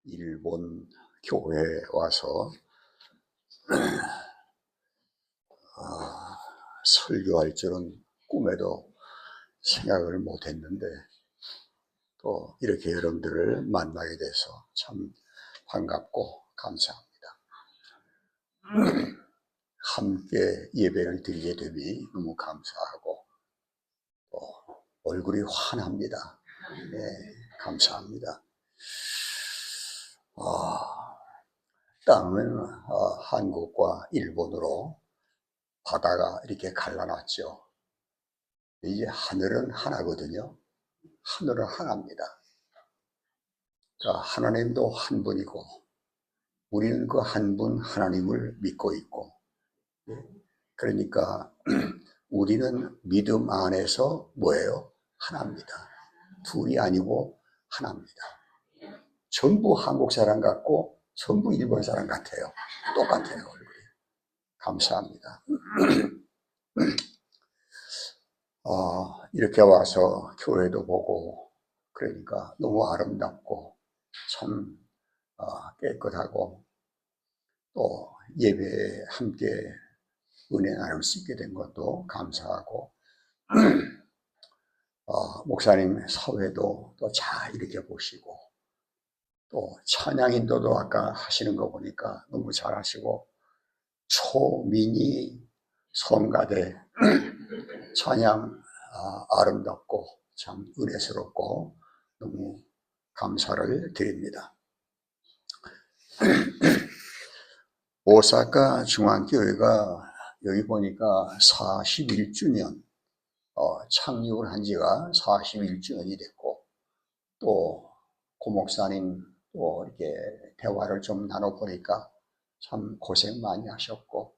일본 교회에 와서 설교할 줄은 꿈에도 생각을 못했는데 또 이렇게 여러분들을 만나게 돼서 참 반갑고 감사합니다. 함께 예배를 드리게 되니 너무 감사하고 또 얼굴이 환합니다. 네, 감사합니다. 땅은 한국과 일본으로 바다가 이렇게 갈라놨죠. 이제 하늘은 하나거든요. 하늘은 하나입니다. 그러니까 하나님도 한 분이고 우리는 그 한 분 하나님을 믿고 있고, 그러니까 우리는 믿음 안에서 뭐예요? 하나입니다. 둘이 아니고 하나입니다. 전부 한국 사람 같고 전부 일본 사람 같아요. 똑같아요, 얼굴이. 감사합니다. 이렇게 와서 교회도 보고 그러니까 너무 아름답고 참 깨끗하고 또 예배에 함께 은혜 나눌 수 있게 된 것도 감사하고 목사님 사회도 또 잘 이렇게 보시고 또 찬양 인도도 아까 하시는 거 보니까 너무 잘하시고 초미니 성가대 찬양 아름답고 참 은혜스럽고 너무 감사를 드립니다. 오사카 중앙교회가 여기 보니까 41주년 창립을 한 지가 41주년이 됐고 또 고 목사님 또 이렇게 대화를 좀 나눠보니까 참 고생 많이 하셨고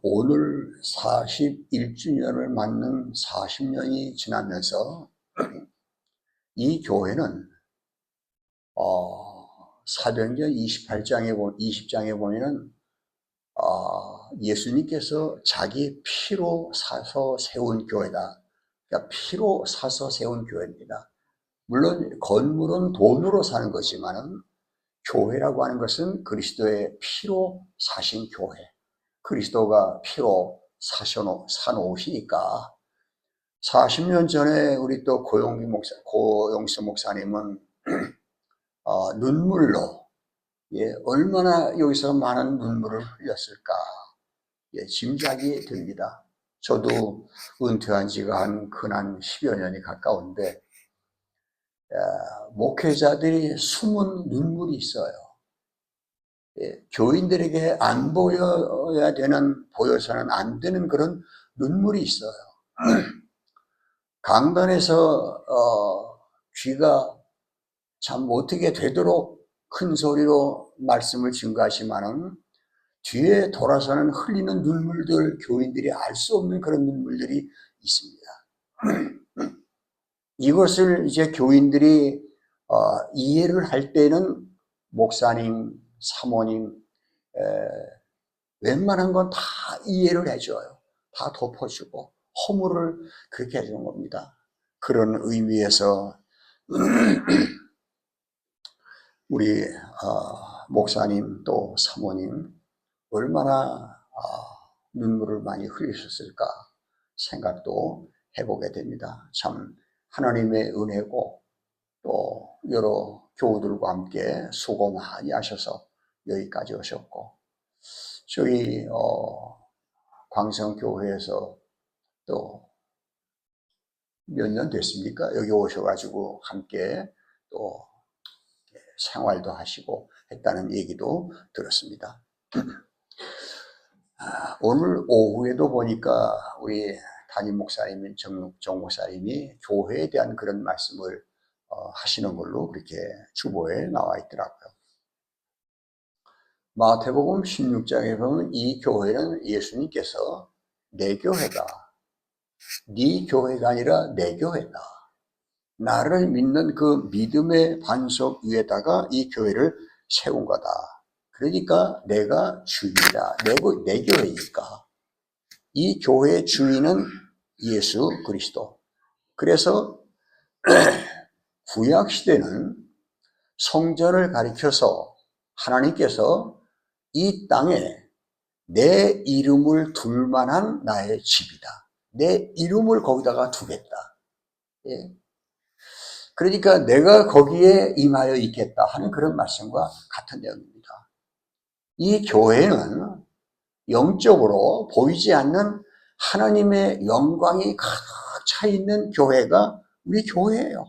오늘 41주년을 맞는 40년이 지나면서 이 교회는 사도행전 20장에 보면은 예수님께서 자기 피로 사서 세운 교회다. 그러니까 피로 사서 세운 교회입니다. 물론 건물은 돈으로 사는 것이지만은 교회라고 하는 것은 그리스도의 피로 사신 교회. 그리스도가 피로 사놓으시니까 40년 전에 우리 또 고용수 목사님은 눈물로 얼마나 여기서 많은 눈물을 흘렸을까 짐작이 됩니다. 저도 은퇴한 지가 한 10여 년이 가까운데 목회자들이 숨은 눈물이 있어요. 교인들에게 안 보여서는 안 되는 그런 눈물이 있어요. 강단에서 귀가 참 어떻게 되도록 큰 소리로 말씀을 증거하시면은 뒤에 돌아서는 흘리는 눈물들, 교인들이 알 수 없는 그런 눈물들이 있습니다. 이것을 이제 교인들이 이해를 할 때는 목사님, 사모님 웬만한 건 다 이해를 해줘요. 다 덮어주고 허물을 그렇게 해주는 겁니다. 그런 의미에서 우리 목사님 또 사모님 얼마나 눈물을 많이 흘리셨을까 생각도 해보게 됩니다. 참 하나님의 은혜고 또 여러 교우들과 함께 수고 많이 하셔서 여기까지 오셨고 저희 광성교회에서 또 몇 년 됐습니까? 여기 오셔가지고 함께 또 생활도 하시고 했다는 얘기도 들었습니다. 오늘 오후에도 보니까 우리 담임 목사님, 정 목사님이 교회에 대한 그런 말씀을 하시는 걸로 그렇게 주보에 나와 있더라고요. 마태복음 16장에 보면 이 교회는 예수님께서 내 교회다. 네 교회가 아니라 내 교회다. 나를 믿는 그 믿음의 반석 위에다가 이 교회를 세운 거다. 그러니까 내가 주인이다. 내 교회니까. 이 교회의 주인은 예수 그리스도. 그래서 구약 시대는 성전을 가리켜서 하나님께서 이 땅에 내 이름을 둘 만한 나의 집이다. 내 이름을 거기다가 두겠다. 예. 그러니까 내가 거기에 임하여 있겠다 하는 그런 말씀과 같은 내용입니다. 이 교회는 영적으로 보이지 않는 하나님의 영광이 가득 차 있는 교회가 우리 교회예요.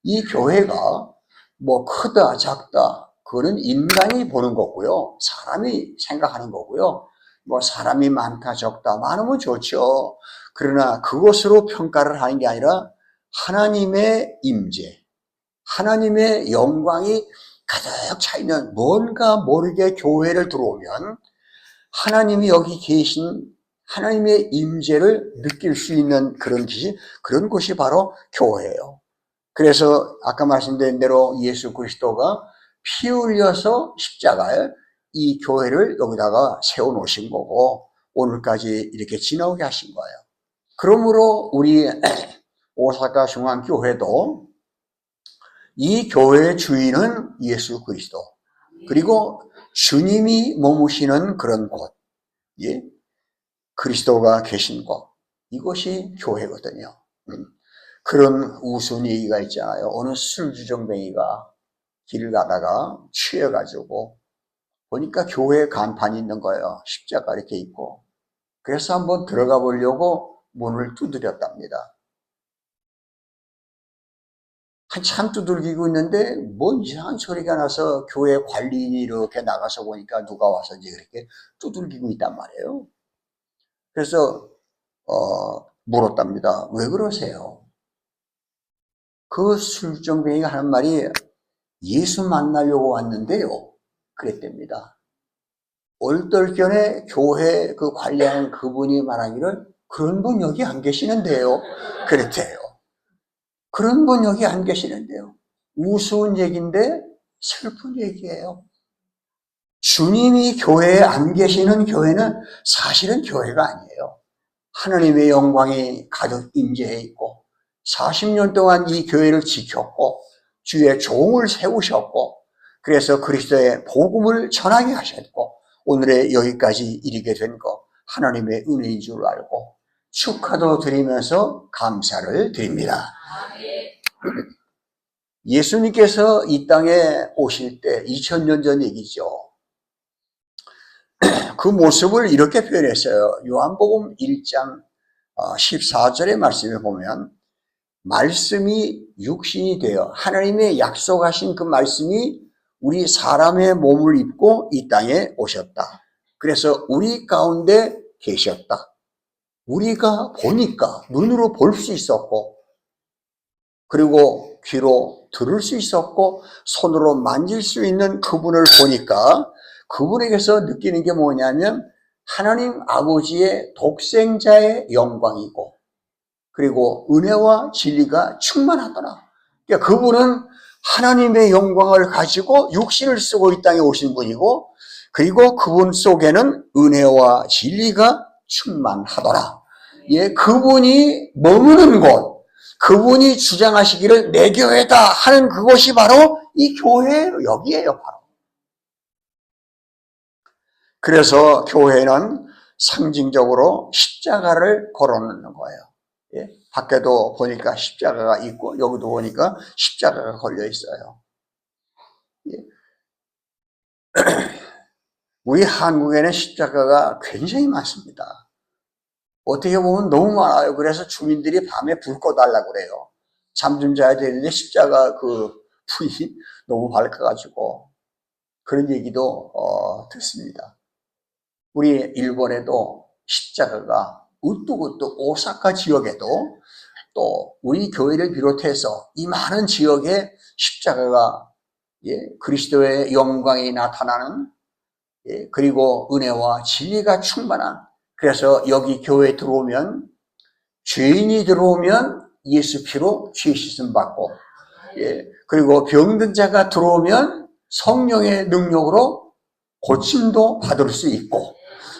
이 교회가 뭐 크다 작다 그거는 인간이 보는 거고요. 사람이 생각하는 거고요. 뭐 사람이 많다 적다 많으면 좋죠. 그러나 그것으로 평가를 하는 게 아니라 하나님의 임재, 하나님의 영광이 가득 차 있는 뭔가 모르게 교회를 들어오면 하나님이 여기 계신 하나님의 임재를 느낄 수 있는 그런 곳이 바로 교회예요. 그래서 아까 말씀드린 대로 예수 그리스도가 피 흘려서 십자가에 이 교회를 여기다가 세워놓으신 거고 오늘까지 이렇게 지나오게 하신 거예요. 그러므로 우리 오사카 중앙교회도 이 교회의 주인은 예수 그리스도, 그리고 주님이 머무시는 그런 곳, 예? 그리스도가 계신 곳, 이것이 교회거든요. 그런 우스운 얘기가 있잖아요. 어느 술주정뱅이가 길을 가다가 취해가지고 보니까 교회에 간판이 있는 거예요. 십자가 이렇게 있고. 그래서 한번 들어가 보려고 문을 두드렸답니다. 한참 두들기고 있는데 뭐 이상한 소리가 나서 교회 관리인이 이렇게 나가서 보니까 누가 와서 이제 그렇게 두들기고 있단 말이에요. 그래서 물었답니다. 왜 그러세요? 그 술정뱅이가 하는 말이 예수 만나려고 왔는데요. 그랬답니다. 얼떨결에 교회 그 관리하는 그분이 말하기를 그런 분 여기 안 계시는데요. 그랬대요. 그런 분 여기 안 계시는데요. 우스운 얘기인데 슬픈 얘기예요. 주님이 교회에 안 계시는 교회는 사실은 교회가 아니에요. 하나님의 영광이 가득 임재해 있고 40년 동안 이 교회를 지켰고 주의 종을 세우셨고 그래서 그리스도의 복음을 전하게 하셨고 오늘의 여기까지 이르게 된 것 하나님의 은혜인 줄 알고 축하도 드리면서 감사를 드립니다. 예수님께서 이 땅에 오실 때 2000년 전 얘기죠. 그 모습을 이렇게 표현했어요. 요한복음 1장 14절의 말씀에 보면 말씀이 육신이 되어 하나님의 약속하신 그 말씀이 우리 사람의 몸을 입고 이 땅에 오셨다. 그래서 우리 가운데 계셨다. 우리가 보니까 눈으로 볼 수 있었고 그리고 귀로 들을 수 있었고 손으로 만질 수 있는 그분을 보니까 그분에게서 느끼는 게 뭐냐면 하나님 아버지의 독생자의 영광이고 그리고 은혜와 진리가 충만하더라. 그러니까 그분은 하나님의 영광을 가지고 육신을 쓰고 이 땅에 오신 분이고 그리고 그분 속에는 은혜와 진리가 충만하더라. 예, 그분이 머무는 곳, 그분이 주장하시기를 내 교회다 하는 그것이 바로 이 교회 여기에요, 바로. 그래서 교회는 상징적으로 십자가를 걸어놓는 거예요. 예? 밖에도 보니까 십자가가 있고 여기도 보니까 십자가가 걸려 있어요. 예? 우리 한국에는 십자가가 굉장히 많습니다. 어떻게 보면 너무 많아요. 그래서 주민들이 밤에 불 꺼달라고 그래요. 잠 좀 자야 되는데 십자가 그 불이 너무 밝아가지고 그런 얘기도 듣습니다. 우리 일본에도 십자가가 우뚝우뚝 오사카 지역에도 또 우리 교회를 비롯해서 이 많은 지역에 십자가가 그리스도의 영광이 나타나는 그리고 은혜와 진리가 충만한 그래서 여기 교회에 들어오면 죄인이 들어오면 예수 피로 죄 씻음 받고 그리고 병든 자가 들어오면 성령의 능력으로 고침도 받을 수 있고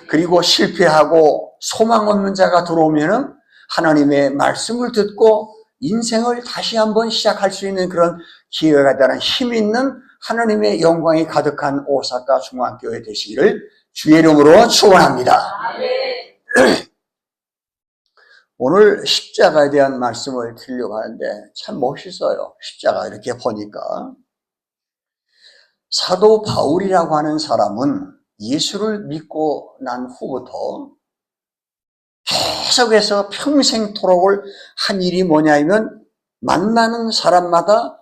그리고 실패하고 소망 없는 자가 들어오면은 하나님의 말씀을 듣고 인생을 다시 한번 시작할 수 있는 그런 기회가 되는 힘 있는 하나님의 영광이 가득한 오사카 중앙교회 되시기를 주의 이름으로 축원합니다. 오늘 십자가에 대한 말씀을 드리려고 하는데 참 멋있어요. 십자가 이렇게 보니까. 사도 바울이라고 하는 사람은 예수를 믿고 난 후부터 계속해서 평생토록을 한 일이 뭐냐면 만나는 사람마다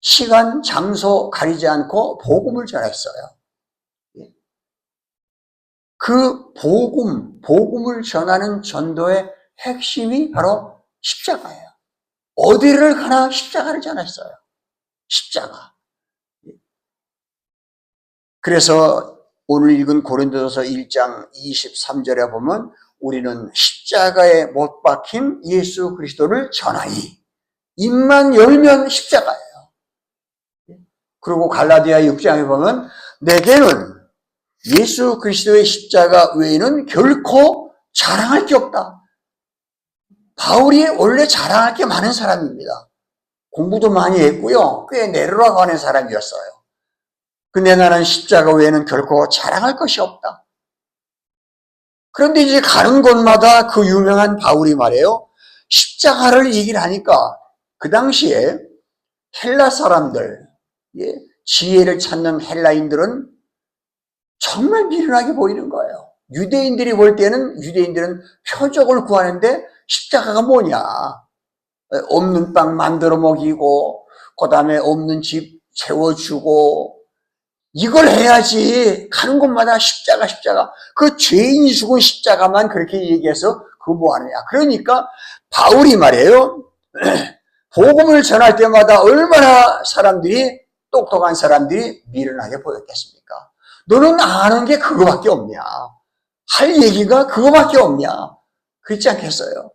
시간, 장소 가리지 않고 복음을 전했어요. 그 복음을 전하는 전도의 핵심이 바로 십자가예요. 어디를 가나 십자가를 전했어요. 십자가. 그래서 오늘 읽은 고린도전서 1장 23절에 보면 우리는 십자가에 못 박힌 예수 그리스도를 전하니 입만 열면 십자가예요. 그리고 갈라디아 6장에 보면 내게는 예수 그리스도의 십자가 외에는 결코 자랑할 게 없다. 바울이 원래 자랑할 게 많은 사람입니다. 공부도 많이 했고요. 꽤 내로라고 하는 사람이었어요. 근데 나는 십자가 외에는 결코 자랑할 것이 없다. 그런데 이제 가는 곳마다 그 유명한 바울이 말해요. 십자가를 얘기를 하니까 그 당시에 헬라 사람들, 지혜를 찾는 헬라인들은 정말 미련하게 보이는 거예요. 유대인들이 볼 때는 유대인들은 표적을 구하는데 십자가가 뭐냐. 없는 빵 만들어 먹이고 그 다음에 없는 집 채워주고 이걸 해야지. 가는 곳마다 십자가. 그 죄인이 죽은 십자가만 그렇게 얘기해서 그거 뭐하느냐. 그러니까 바울이 말이에요. 복음을 전할 때마다 얼마나 사람들이 똑똑한 사람들이 미련하게 보였겠습니까? 너는 아는 게 그거밖에 없냐. 할 얘기가 그거밖에 없냐. 그렇지 않겠어요?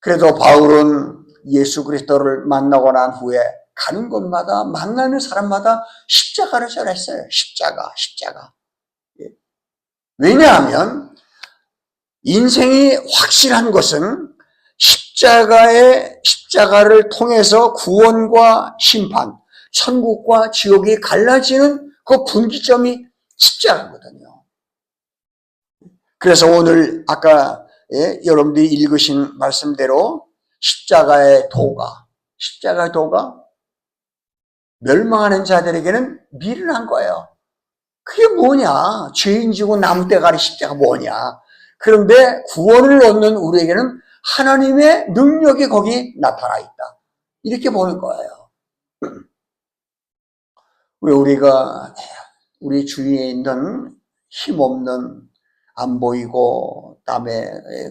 그래도 바울은 예수 그리스도를 만나고 난 후에 가는 곳마다 만나는 사람마다 십자가를 전했어요. 십자가. 왜냐하면 인생이 확실한 것은 십자가를 통해서 구원과 심판, 천국과 지옥이 갈라지는 그 분기점이 십자가거든요. 그래서 오늘 아까 여러분들이 읽으신 말씀대로 십자가의 도가 멸망하는 자들에게는 미련한 거예요. 그게 뭐냐? 죄인 지고 나무대가리 십자가 뭐냐? 그런데 구원을 얻는 우리에게는 하나님의 능력이 거기 나타나 있다. 이렇게 보는 거예요. 우리가 우리 주위에 있는 힘없는 안 보이고 땀에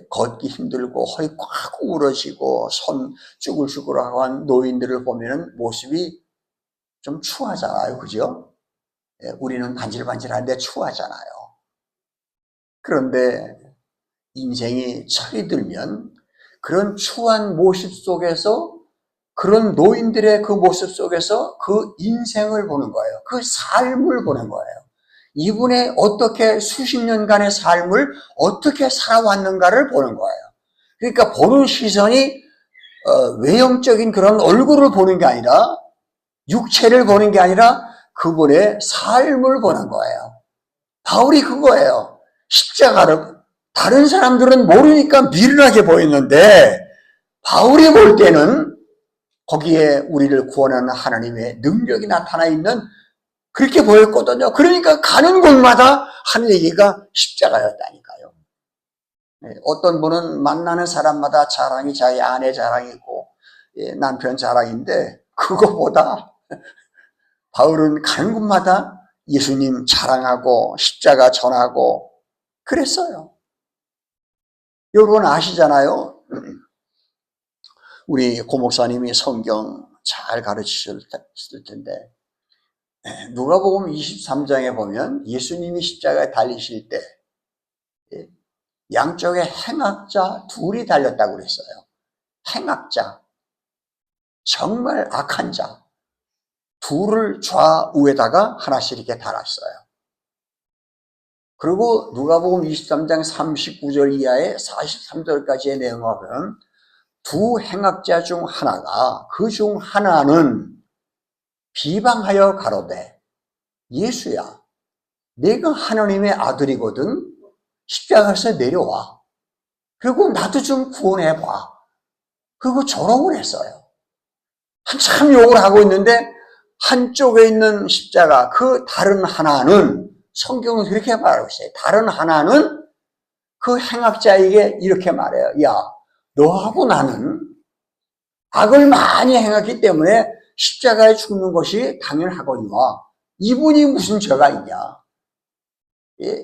걷기 힘들고 허리 꽉 구부러지고 손 쭈글쭈글하고 한 노인들을 보면 모습이 좀 추하잖아요. 그죠? 우리는 반질반질한데 추하잖아요. 그런데 인생이 철이 들면 그런 추한 모습 속에서 그런 노인들의 그 모습 속에서 그 인생을 보는 거예요. 그 삶을 보는 거예요. 이분의 어떻게 수십 년간의 삶을 어떻게 살아왔는가를 보는 거예요. 그러니까 보는 시선이 외형적인 그런 얼굴을 보는 게 아니라 육체를 보는 게 아니라 그분의 삶을 보는 거예요. 바울이 그거예요. 십자가를 다른 사람들은 모르니까 미련하게 보였는데 바울이 볼 때는 거기에 우리를 구원하는 하나님의 능력이 나타나 있는 그렇게 보였거든요. 그러니까 가는 곳마다 하는 얘기가 십자가였다니까요. 어떤 분은 만나는 사람마다 자랑이 자기 아내 자랑이고 남편 자랑인데 그거보다 바울은 가는 곳마다 예수님 자랑하고 십자가 전하고 그랬어요. 여러분 아시잖아요. 우리 고목사님이 성경 잘 가르치셨을 텐데 누가복음 23장에 보면 예수님이 십자가에 달리실 때 양쪽에 행악자 둘이 달렸다고 그랬어요. 행악자, 정말 악한 자 둘을 좌우에다가 하나씩 이렇게 달았어요. 그리고 누가복음 23장 39절 이하에 43절까지의 내용을 보면 두 행악자 중 하나가 그 중 하나는 비방하여 가로되 예수야 내가 하나님의 아들이거든 십자가에서 내려와. 그리고 나도 좀 구원해봐. 그리고 조롱을 했어요. 한참 욕을 하고 있는데 한쪽에 있는 십자가 그 다른 하나는 성경은 그렇게 말하고 있어요. 다른 하나는 그 행악자에게 이렇게 말해요. 야, 너하고 나는 악을 많이 행했기 때문에 십자가에 죽는 것이 당연하거니와 이분이 무슨 죄가 있냐. 예?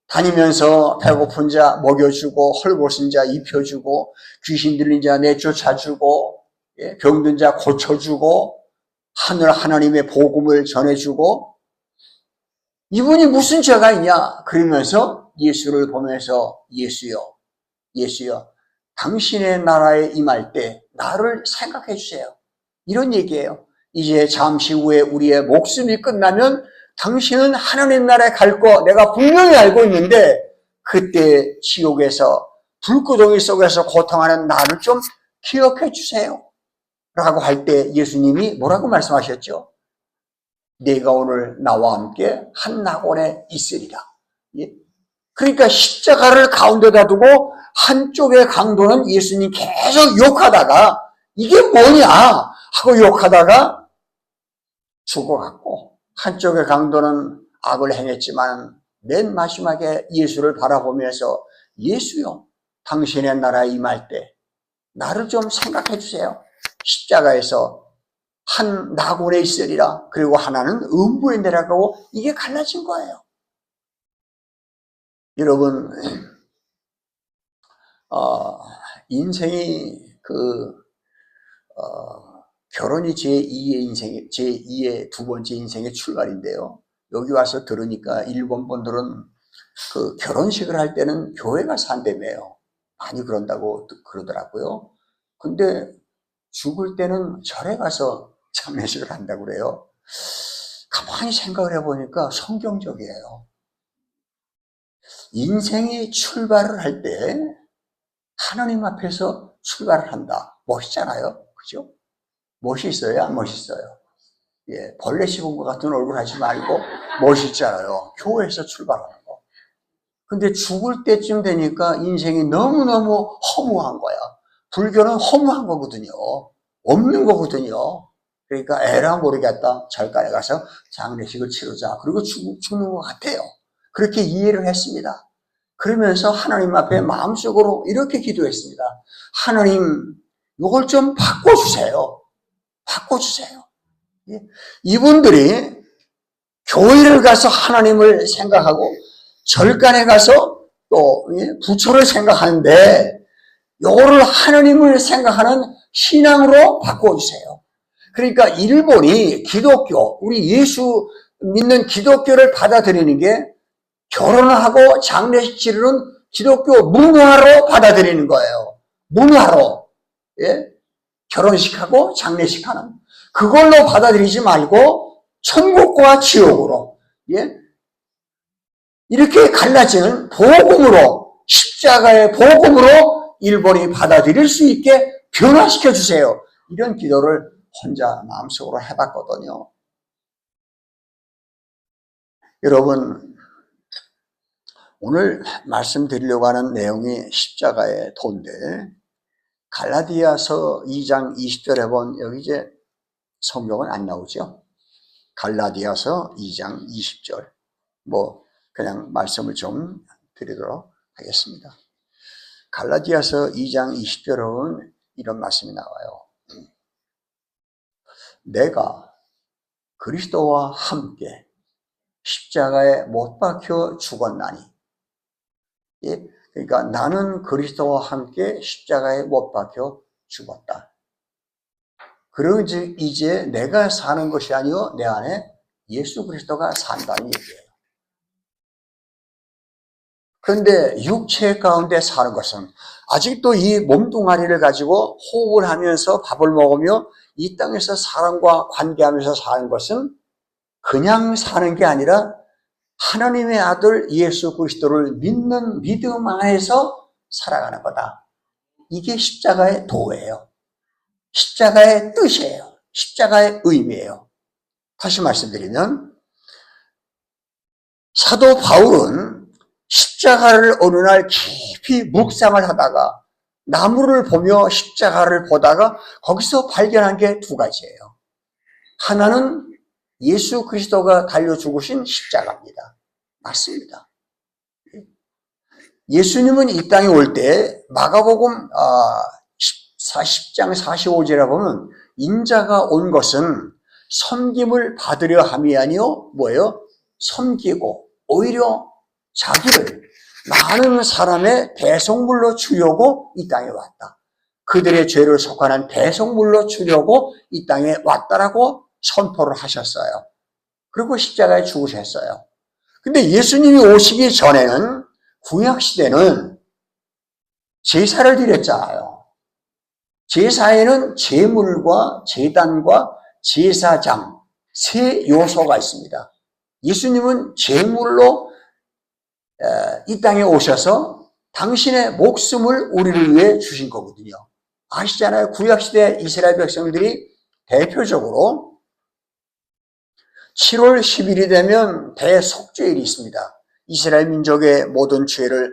다니면서 배고픈 자 먹여주고 헐벗은 자 입혀주고 귀신 들린 자 내쫓아주고 예? 병든 자 고쳐주고 하늘 하나님의 복음을 전해주고 이분이 무슨 죄가 있냐. 그러면서 예수를 보면서 예수여 당신의 나라에 임할 때 나를 생각해 주세요. 이런 얘기예요. 이제 잠시 후에 우리의 목숨이 끝나면 당신은 하나님 나라에 갈 거 내가 분명히 알고 있는데 그때 지옥에서 불구덩이 속에서 고통하는 나를 좀 기억해 주세요. 라고 할 때 예수님이 뭐라고 말씀하셨죠? 내가 오늘 나와 함께 한 낙원에 있으리라. 예? 그러니까 십자가를 가운데다 두고 한쪽의 강도는 예수님 계속 욕하다가 이게 뭐냐 하고 욕하다가 죽어갔고 한쪽의 강도는 악을 행했지만 맨 마지막에 예수를 바라보면서 예수요 당신의 나라에 임할 때 나를 좀 생각해 주세요. 십자가에서 한 낙원에 있으리라. 그리고 하나는 음부에 내려가고 이게 갈라진 거예요. 여러분 인생이 결혼이 제2의 두 번째 인생의 출발인데요. 여기 와서 들으니까 일본 분들은 그 결혼식을 할 때는 교회 가서 한다며요. 많이 그런다고 그러더라고요. 근데 죽을 때는 절에 가서 장례식을 한다고 그래요. 가만히 생각을 해보니까 성경적이에요. 인생이 출발을 할 때 하나님 앞에서 출발을 한다. 멋있잖아요. 그죠? 멋있어요? 안 멋있어요? 예, 벌레 씹은 것 같은 얼굴 하지 말고 멋있잖아요. 교회에서 출발하는 거. 근데 죽을 때쯤 되니까 인생이 너무너무 허무한 거야. 불교는 허무한 거거든요. 없는 거거든요. 그러니까 에라 모르겠다. 절간에 가서 장례식을 치르자. 그리고 죽는 것 같아요. 그렇게 이해를 했습니다. 그러면서 하나님 앞에 마음속으로 이렇게 기도했습니다. 하나님, 이걸 좀 바꿔주세요. 바꿔주세요. 이분들이 교회를 가서 하나님을 생각하고 절간에 가서 또 부처를 생각하는데 요거를 하나님을 생각하는 신앙으로 바꿔주세요. 그러니까 일본이 기독교, 우리 예수 믿는 기독교를 받아들이는 게 결혼을 하고 장례식 치르는 기독교 문화로 받아들이는 거예요. 문화로. 예? 결혼식하고 장례식하는. 그걸로 받아들이지 말고 천국과 지옥으로. 예? 이렇게 갈라지는 복음으로, 십자가의 복음으로 일본이 받아들일 수 있게 변화시켜 주세요. 이런 기도를 혼자 마음속으로 해봤거든요. 여러분, 오늘 말씀드리려고 하는 내용이 십자가의 도인데 갈라디아서 2장 20절에 보면 여기 이제 성경은 안 나오죠. 갈라디아서 2장 20절 그냥 말씀을 좀 드리도록 하겠습니다. 갈라디아서 2장 20절은 이런 말씀이 나와요. 내가 그리스도와 함께 십자가에 못 박혀 죽었나니. 예? 그러니까 나는 그리스도와 함께 십자가에 못 박혀 죽었다. 그런즉 이제 내가 사는 것이 아니요 내 안에 예수 그리스도가 산다는 얘기예요. 그런데 육체 가운데 사는 것은 아직도 이 몸뚱아리를 가지고 호흡을 하면서 밥을 먹으며 이 땅에서 사람과 관계하면서 사는 것은 그냥 사는 게 아니라 하나님의 아들 예수 그리스도를 믿는 믿음 안에서 살아가는 거다. 이게 십자가의 도예요. 십자가의 뜻이에요. 십자가의 의미예요. 다시 말씀드리면 사도 바울은 십자가를 어느 날 깊이 묵상을 하다가 나무를 보며 십자가를 보다가 거기서 발견한 게 두 가지예요. 하나는 예수 그리스도가 달려 죽으신 십자가입니다. 맞습니다. 예수님은 이 땅에 올 때 마가복음 10장 45절에 보면 인자가 온 것은 섬김을 받으려 함이 아니요 뭐예요? 섬기고 오히려 자기를 많은 사람의 대속물로 주려고 이 땅에 왔다. 그들의 죄를 속하는 대속물로 주려고 이 땅에 왔다라고 선포를 하셨어요. 그리고 십자가에 죽으셨어요. 근데 예수님이 오시기 전에는 구약시대는 제사를 드렸잖아요. 제사에는 제물과 제단과 제사장 세 요소가 있습니다. 예수님은 제물로 이 땅에 오셔서 당신의 목숨을 우리를 위해 주신 거거든요. 아시잖아요. 구약시대 이스라엘 백성들이 대표적으로 7월 10일이 되면 대속죄일이 있습니다. 이스라엘 민족의 모든 죄를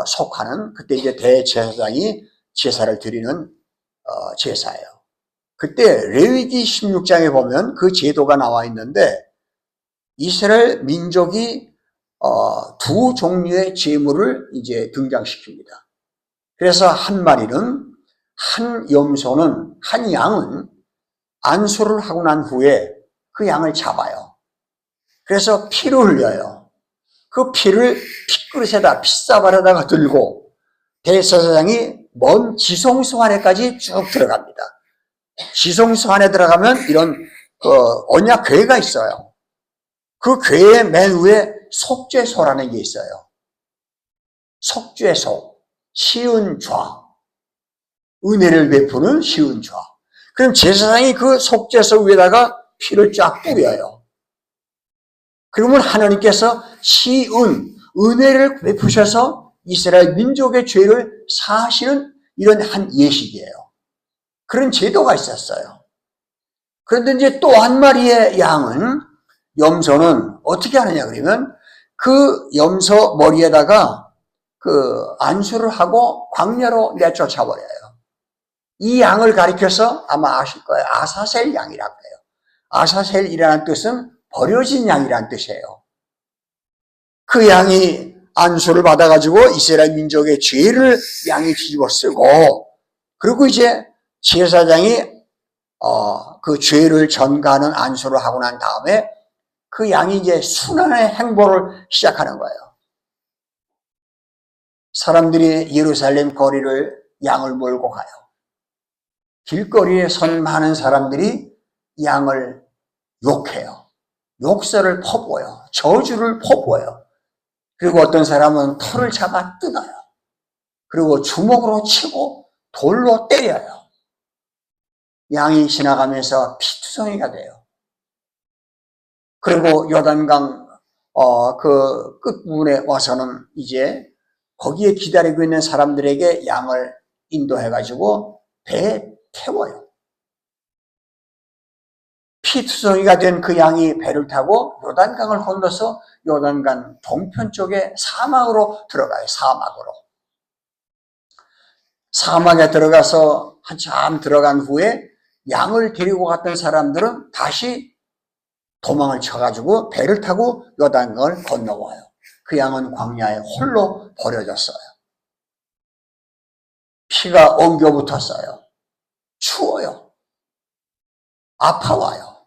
속하는 그때 이제 대제사장이 제사를 드리는 제사예요. 그때 레위기 16장에 보면 그 제도가 나와 있는데 이스라엘 민족이 두 종류의 제물을 이제 등장시킵니다. 그래서 한 마리는 한 염소는 한 양은 안수를 하고 난 후에 그 양을 잡아요. 그래서 피를 흘려요. 그 피를 핏그릇에다 핏사발에다가 들고 대제사장이 먼 지성소 안에까지 쭉 들어갑니다. 지성소 안에 들어가면 이런 언약 궤가 있어요. 그 궤의 맨 위에 속죄소라는 게 있어요. 속죄소, 시은좌, 은혜를 베푸는 시은좌. 그럼 제사장이 그 속죄소 위에다가 피를 쫙 뿌려요. 그러면 하나님께서 은혜를 베푸셔서 이스라엘 민족의 죄를 사하시는 이런 한 예식이에요. 그런 제도가 있었어요. 그런데 이제 또 한 마리의 양은 염소는 어떻게 하느냐 그러면 그 염소 머리에다가 그 안수를 하고 광야로 내쫓아 버려요. 이 양을 가리켜서 아마 아실 거예요. 아사셀 양이라고 해요. 아사셀이라는 뜻은 버려진 양이라는 뜻이에요. 그 양이 안수를 받아가지고 이스라엘 민족의 죄를 양이 뒤집어 쓰고 그리고 이제 제사장이 그 죄를 전가하는 안수를 하고 난 다음에 그 양이 이제 순환의 행보를 시작하는 거예요. 사람들이 예루살렘 거리를 양을 몰고 가요. 길거리에 선 많은 사람들이 양을 욕해요. 욕설을 퍼부어요. 저주를 퍼부어요. 그리고 어떤 사람은 털을 잡아 뜯어요. 그리고 주먹으로 치고 돌로 때려요. 양이 지나가면서 피투성이가 돼요. 그리고 요단강 그 끝부분에 와서는 이제 거기에 기다리고 있는 사람들에게 양을 인도해가지고 배에 태워요. 피투성이가 된 그 양이 배를 타고 요단강을 건너서 요단강 동편 쪽에 사막으로 들어가요. 사막에 들어가서 한참 들어간 후에 양을 데리고 갔던 사람들은 다시 도망을 쳐가지고 배를 타고 요단강을 건너와요. 그 양은 광야에 홀로 버려졌어요. 피가 엉겨붙었어요. 추워요. 아파와요.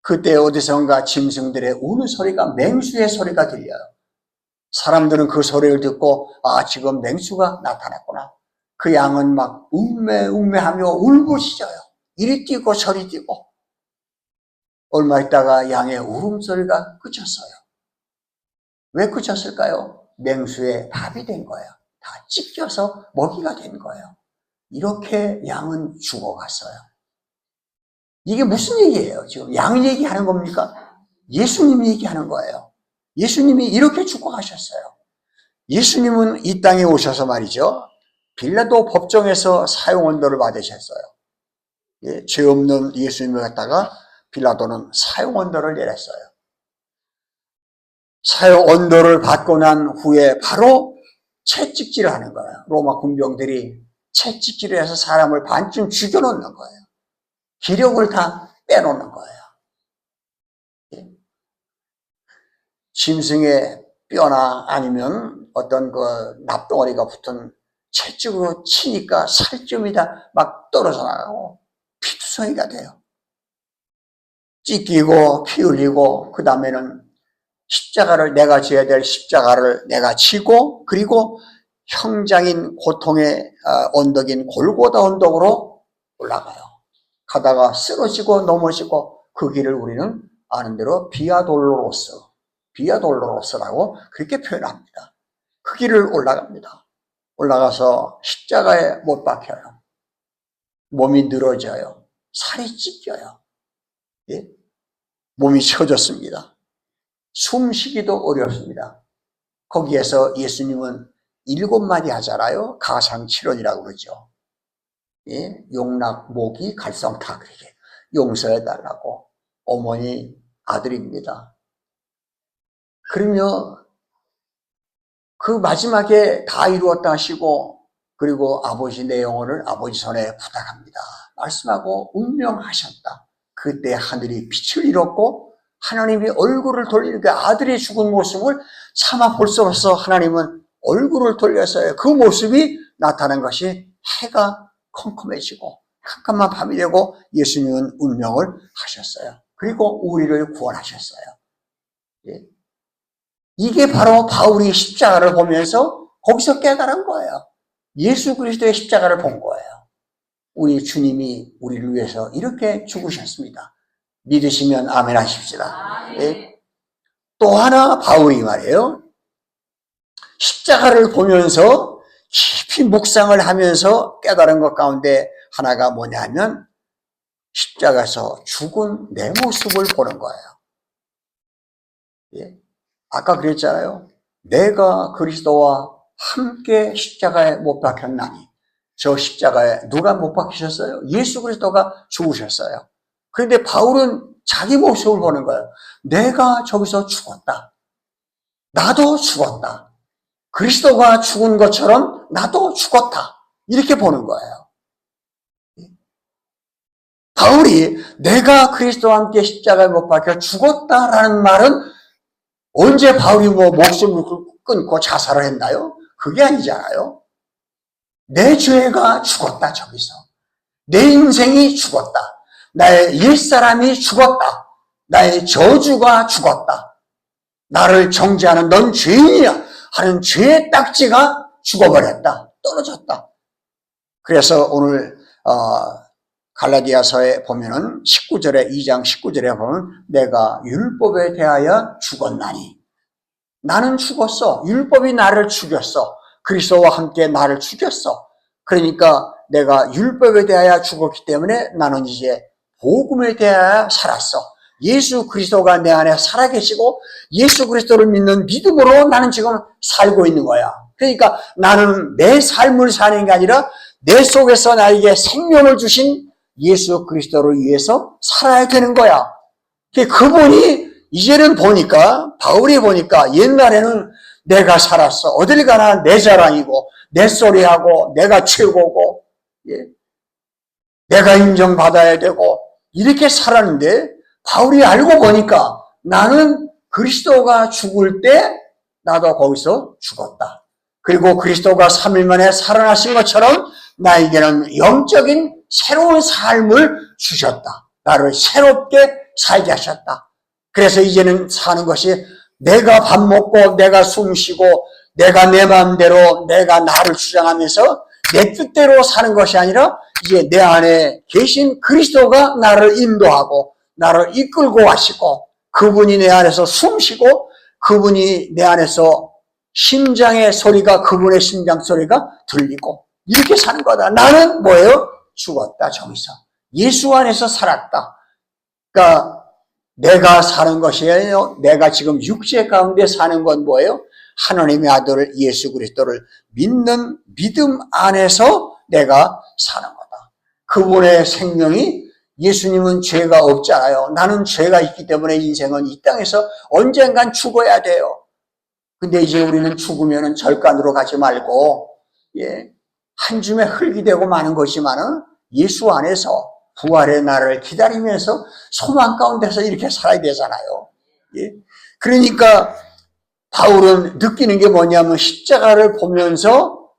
그때 어디선가 짐승들의 우는 소리가 맹수의 소리가 들려요. 사람들은 그 소리를 듣고 지금 맹수가 나타났구나. 그 양은 막 웅매웅매하며 울부짖어요. 이리 뛰고 저리 뛰고. 얼마 있다가 양의 울음소리가 그쳤어요. 왜 그쳤을까요? 맹수의 밥이 된 거예요. 다 찢겨서 먹이가 된 거예요. 이렇게 양은 죽어갔어요. 이게 무슨 얘기예요? 지금 양 얘기하는 겁니까? 예수님이 얘기하는 거예요. 예수님이 이렇게 죽어가셨어요. 예수님은 이 땅에 오셔서 말이죠. 빌라도 법정에서 사형언도를 받으셨어요. 죄 없는 예수님을 갖다가 빌라도는 사형 언도를 내렸어요. 사형 언도를 받고 난 후에 바로 채찍질을 하는 거예요. 로마 군병들이 채찍질을 해서 사람을 반쯤 죽여놓는 거예요. 기력을 다 빼놓는 거예요. 짐승의 뼈나 아니면 어떤 그 납덩어리가 붙은 채찍으로 치니까 살점이 다 막 떨어져 나가고 피투성이가 돼요. 찢기고 피 흘리고 그 다음에는 십자가를 내가 져야 될 십자가를 내가 지고 그리고 형장인 고통의 언덕인 골고다 언덕으로 올라가요. 가다가 쓰러지고 넘어지고 그 길을 우리는 아는 대로 비아돌로로스라고 그렇게 표현합니다. 그 길을 올라갑니다. 올라가서 십자가에 못 박혀요. 몸이 늘어져요. 살이 찢겨요. 예? 몸이 처졌습니다. 숨쉬기도 어렵습니다. 거기에서 예수님은 7마디 하잖아요. 가상칠언이라고 그러죠. 예? 용락, 모기, 갈성타 그렇게 용서해달라고. 어머니 아들입니다. 그러면 그 마지막에 다 이루었다 하시고 그리고 아버지 내 영혼을 아버지 손에 부탁합니다 말씀하고 운명하셨다. 그때 하늘이 빛을 잃었고 하나님이 얼굴을 돌리니까 아들이 죽은 모습을 차마 볼 수 없어서 하나님은 얼굴을 돌려서요. 그 모습이 나타난 것이 해가 컴컴해지고 캄캄한 밤이 되고 예수님은 운명을 하셨어요. 그리고 우리를 구원하셨어요. 예. 이게 바로 바울이 십자가를 보면서 거기서 깨달은 거예요. 예수 그리스도의 십자가를 본 거예요. 우리 주님이 우리를 위해서 이렇게 죽으셨습니다. 믿으시면 아멘 하십시다. 예. 또 하나 바울이 말이에요. 십자가를 보면서 깊이 묵상을 하면서 깨달은 것 가운데 하나가 뭐냐 하면 십자가에서 죽은 내 모습을 보는 거예요. 예. 아까 그랬잖아요. 내가 그리스도와 함께 십자가에 못 박혔나니. 저 십자가에 누가 못 박히셨어요? 예수 그리스도가 죽으셨어요. 그런데 바울은 자기 모습을 보는 거예요. 내가 저기서 죽었다. 나도 죽었다. 그리스도가 죽은 것처럼 나도 죽었다. 이렇게 보는 거예요. 바울이 내가 그리스도와 함께 십자가에 못 박혀 죽었다라는 말은 언제 바울이 목숨을 끊고 자살을 했나요? 그게 아니잖아요. 내 죄가 죽었다, 저기서. 내 인생이 죽었다. 나의 옛사람이 죽었다. 나의 저주가 죽었다. 나를 정죄하는 넌 죄인이야 하는 죄의 딱지가 죽어버렸다. 떨어졌다. 그래서 오늘 갈라디아서에 보면은 19절에 2장 19절에 보면 내가 율법에 대하여 죽었나니. 나는 죽었어. 율법이 나를 죽였어. 그리스도와 함께 나를 죽였어. 그러니까 내가 율법에 대하여 죽었기 때문에 나는 이제 복음에 대하여 살았어. 예수 그리스도가 내 안에 살아계시고 예수 그리스도를 믿는 믿음으로 나는 지금 살고 있는 거야. 그러니까 나는 내 삶을 사는 게 아니라 내 속에서 나에게 생명을 주신 예수 그리스도를 위해서 살아야 되는 거야. 그분이 이제는 보니까 바울이 보니까 옛날에는 내가 살았어. 어딜 가나 내 자랑이고 내 소리하고 내가 최고고 예? 내가 인정받아야 되고 이렇게 살았는데 바울이 알고 보니까 나는 그리스도가 죽을 때 나도 거기서 죽었다. 그리고 그리스도가 3일 만에 살아나신 것처럼 나에게는 영적인 새로운 삶을 주셨다. 나를 새롭게 살게 하셨다. 그래서 이제는 사는 것이 내가 밥 먹고 내가 숨 쉬고 내가 내 마음대로 내가 나를 주장하면서 내 뜻대로 사는 것이 아니라 이제 내 안에 계신 그리스도가 나를 인도하고 나를 이끌고 가시고 그분이 내 안에서 숨 쉬고 그분이 내 안에서 심장의 소리가 그분의 심장 소리가 들리고 이렇게 사는 거다. 나는 뭐예요? 죽었다 저기서. 예수 안에서 살았다. 그러니까 내가 사는 것이 아니에요. 내가 지금 육체 가운데 사는 건 뭐예요? 하나님의 아들 예수 그리스도를 믿는 믿음 안에서 내가 사는 거다. 그분의 생명이 예수님은 죄가 없잖아요. 나는 죄가 있기 때문에 인생은 이 땅에서 언젠간 죽어야 돼요. 근데 이제 우리는 죽으면은 절간으로 가지 말고, 한 줌의 흙이 되고 마는 것이지만은 예수 안에서 부활의 날을 기다리면서 소망 가운데서 이렇게 살아야 되잖아요. 그러니까 바울은 느끼는 게 뭐냐면 십자가를 보면서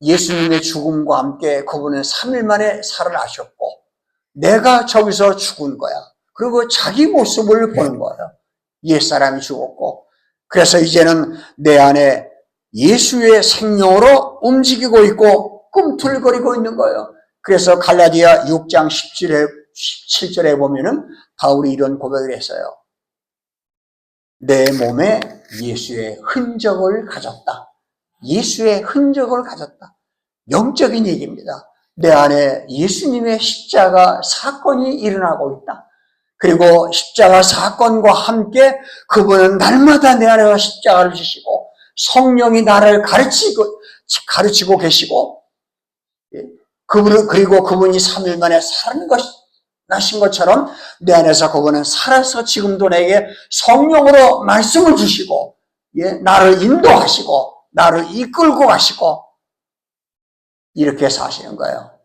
예수님의 죽음과 함께 그분은 3일 만에 살아나셨고 내가 저기서 죽은 거야. 그리고 자기 모습을 보는 거예요. 옛사람이 죽었고 그래서 이제는 내 안에 예수의 생명으로 움직이고 있고 꿈틀거리고 있는 거예요. 그래서 갈라디아 6장 17절에 보면은 바울이 이런 고백을 했어요. 내 몸에 예수의 흔적을 가졌다. 예수의 흔적을 가졌다. 영적인 얘기입니다. 내 안에 예수님의 십자가 사건이 일어나고 있다. 그리고 십자가 사건과 함께 그분은 날마다 내 안에 십자가를 지시고 성령이 나를 가르치고 계시고 그리고 그분이 3일 만에 살아나신 것처럼 내 안에서 그분은 살아서 지금도 내게 성령으로 말씀을 주시고 나를 인도하시고 나를 이끌고 가시고 이렇게 사시는 거예요.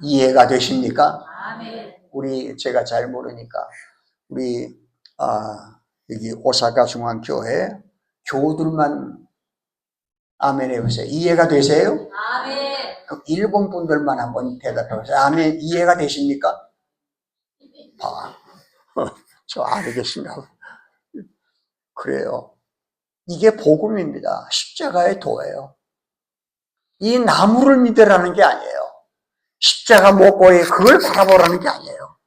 이해가 되십니까? 제가 잘 모르니까 우리 여기 오사카 중앙교회 교우들만 아멘 해보세요. 이해가 되세요? 아멘. 그럼 일본 분들만 한번 대답해 보세요. 아멘. 이해가 되십니까? 저 알겠습니다. 그래요. 이게 복음입니다. 십자가의 도예요. 이 나무를 믿으라는 게 아니에요. 십자가 목고에 그걸 바라보라는 게 아니에요.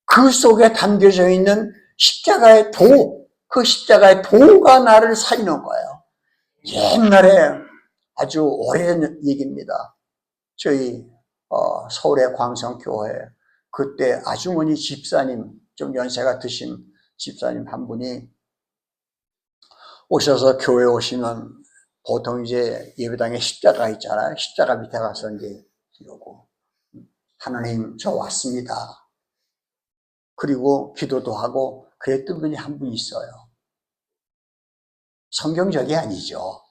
그 속에 담겨져 있는 십자가의 도, 그 십자가의 도가 나를 살리는 거예요. 옛날에 아주 오래된 얘기입니다. 저희 서울의 광성교회 그때 아주머니 집사님, 좀 연세가 드신 집사님 한 분이 오셔서 교회 오시면 보통 이제 예배당에 십자가 있잖아요. 십자가 밑에 가서 이제 이러고 하나님 저 왔습니다. 그리고 기도도 하고 그랬던 분이 한 분 있어요. 성경적이 아니죠.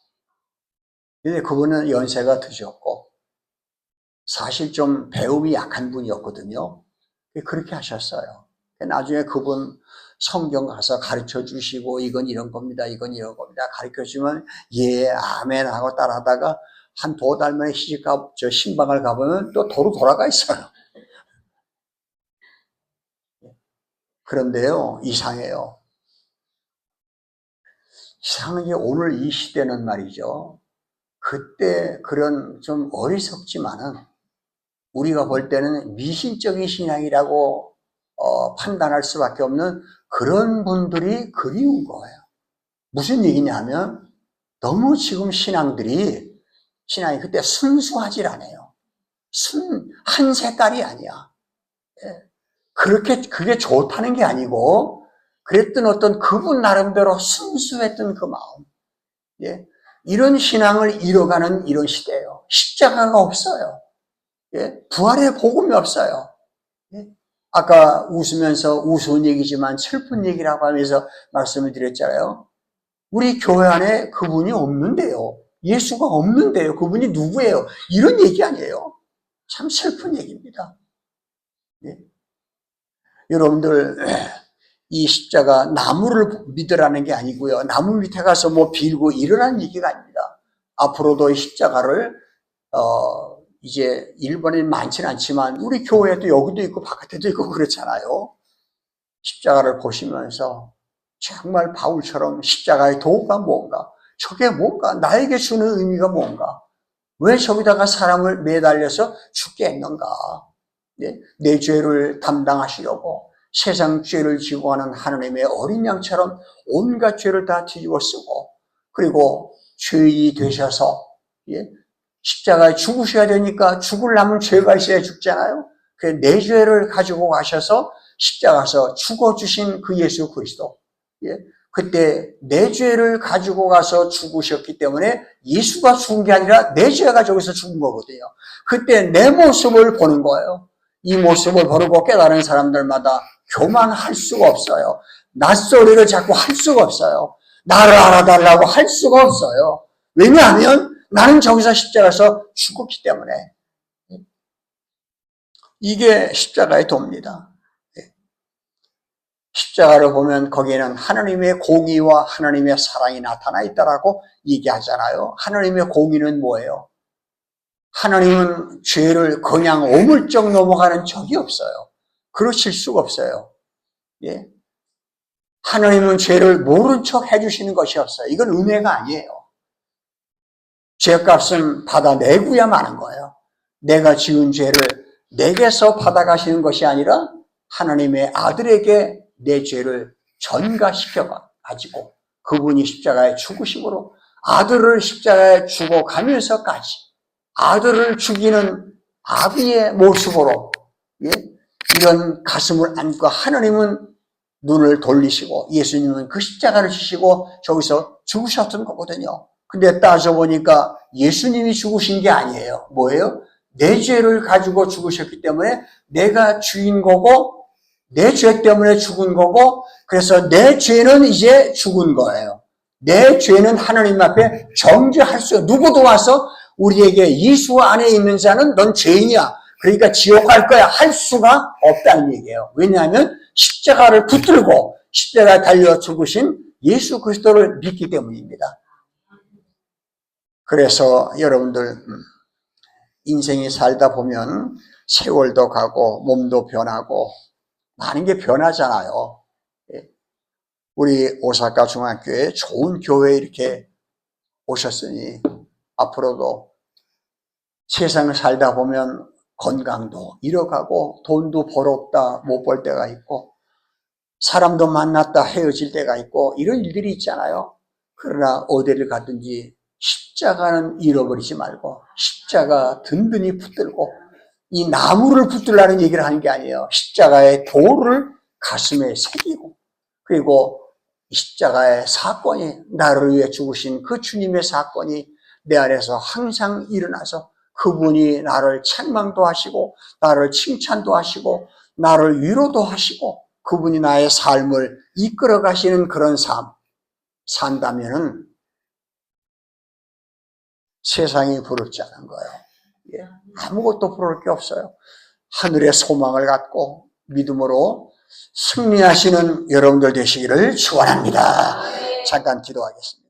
근데 그분은 연세가 드셨고 사실 좀 배움이 약한 분이었거든요. 그렇게 하셨어요. 나중에 그분 성경 가서 가르쳐 주시고 이건 이런 겁니다. 이건 이런 겁니다. 가르쳐 주면 예 아멘 하고 따라하다가 한 2달 만에 신방을 가보면 또 도로 돌아가 있어요. 그런데요 이상해요. 이상하게 오늘 이 시대는 말이죠. 그때 그런 좀 어리석지만은 우리가 볼 때는 미신적인 신앙이라고 판단할 수밖에 없는 그런 분들이 그리운 거예요. 무슨 얘기냐면 너무 지금 신앙이 그때 순수하질 않아요. 한 색깔이 아니야. 그게 좋다는 게 아니고 그랬던 어떤 그분 나름대로 순수했던 그 마음. 이런 신앙을 잃어가는 이런 시대예요. 십자가가 없어요. 부활의 복음이 없어요. 아까 웃으면서 우스운 얘기지만 슬픈 얘기라고 하면서 말씀을 드렸잖아요. 우리 교회 안에 그분이 없는데요. 예수가 없는데요. 그분이 누구예요? 이런 얘기 아니에요. 참 슬픈 얘기입니다. 여러분들 이 십자가 나무를 믿으라는 게 아니고요. 나무 밑에 가서 뭐 빌고 이러라는 얘기가 아닙니다. 앞으로도 이 십자가를 이제 일본엔 많지는 않지만 우리 교회도 여기도 있고 바깥에도 있고 그렇잖아요. 십자가를 보시면서 정말 바울처럼 십자가의 도가 뭔가, 저게 뭔가, 나에게 주는 의미가 뭔가, 왜 저기다가 사람을 매달려서 죽게 했는가. 내 죄를 담당하시려고 세상 죄를 지고 하는 하나님의 어린 양처럼 온갖 죄를 다 뒤집어 쓰고 그리고 죄인이 되셔서 십자가에 죽으셔야 되니까 죽으려면 죄가 있어야 죽잖아요. 내 죄를 가지고 가셔서 십자가에서 죽어주신 그 예수 그리스도. 그때 내 죄를 가지고 가서 죽으셨기 때문에 예수가 죽은 게 아니라 내 죄가 저기서 죽은 거거든요. 그때 내 모습을 보는 거예요. 이 모습을 보고 깨달은 사람들마다 교만할 수가 없어요. 낯소리를 자꾸 할 수가 없어요. 나를 알아달라고 할 수가 없어요. 왜냐하면 나는 저기서 십자가에서 죽었기 때문에. 이게 십자가의 도입니다. 십자가를 보면 거기에는 하나님의 공의와 하나님의 사랑이 나타나 있다라고 얘기하잖아요. 하나님의 공의는 뭐예요? 하나님은 죄를 그냥 오물쩍 넘어가는 적이 없어요. 그러실 수가 없어요. 예? 하나님은 죄를 모른 척 해주시는 것이 없어요. 이건 은혜가 아니에요. 죄값은 받아내고야 마는 거예요. 내가 지은 죄를 내게서 받아가시는 것이 아니라 하나님의 아들에게 내 죄를 전가시켜 가지고 그분이 십자가에 죽으심으로 아들을 십자가에 죽어가면서까지 아들을 죽이는 아비의 모습으로, 예? 이런 가슴을 안고 하나님은 눈을 돌리시고 예수님은 그 십자가를 지시고 저기서 죽으셨던 거거든요. 근데 따져보니까 예수님이 죽으신 게 아니에요. 뭐예요? 내 죄를 가지고 죽으셨기 때문에 내가 주인거고 내 죄 때문에 죽은 거고, 그래서 내 죄는 이제 죽은 거예요. 내 죄는 하나님 앞에 정죄할 수, 누구도 와서 우리에게 예수 안에 있는 자는 넌 죄인이야, 그러니까 지옥 갈 거야 할 수가 없다는 얘기예요. 왜냐하면 십자가를 붙들고 십자가에 달려 죽으신 예수 그리스도를 믿기 때문입니다. 그래서 여러분들 인생이 살다 보면 세월도 가고 몸도 변하고 많은 게 변하잖아요. 우리 오사카 중학교에 좋은 교회에 이렇게 오셨으니 앞으로도 세상을 살다 보면 건강도 잃어가고 돈도 벌었다 못 벌 때가 있고 사람도 만났다 헤어질 때가 있고 이런 일들이 있잖아요. 그러나 어디를 가든지 십자가는 잃어버리지 말고 십자가 든든히 붙들고, 이 나무를 붙들라는 얘기를 하는 게 아니에요. 십자가의 도를 가슴에 새기고, 그리고 십자가의 사건이, 나를 위해 죽으신 그 주님의 사건이 내 안에서 항상 일어나서 그분이 나를 책망도 하시고 나를 칭찬도 하시고 나를 위로도 하시고 그분이 나의 삶을 이끌어 가시는 그런 삶 산다면은 세상이 부럽지 않은 거예요. 예, 아무것도 부러울 게 없어요. 하늘의 소망을 갖고 믿음으로 승리하시는 여러분들 되시기를 축원합니다. 잠깐 기도하겠습니다.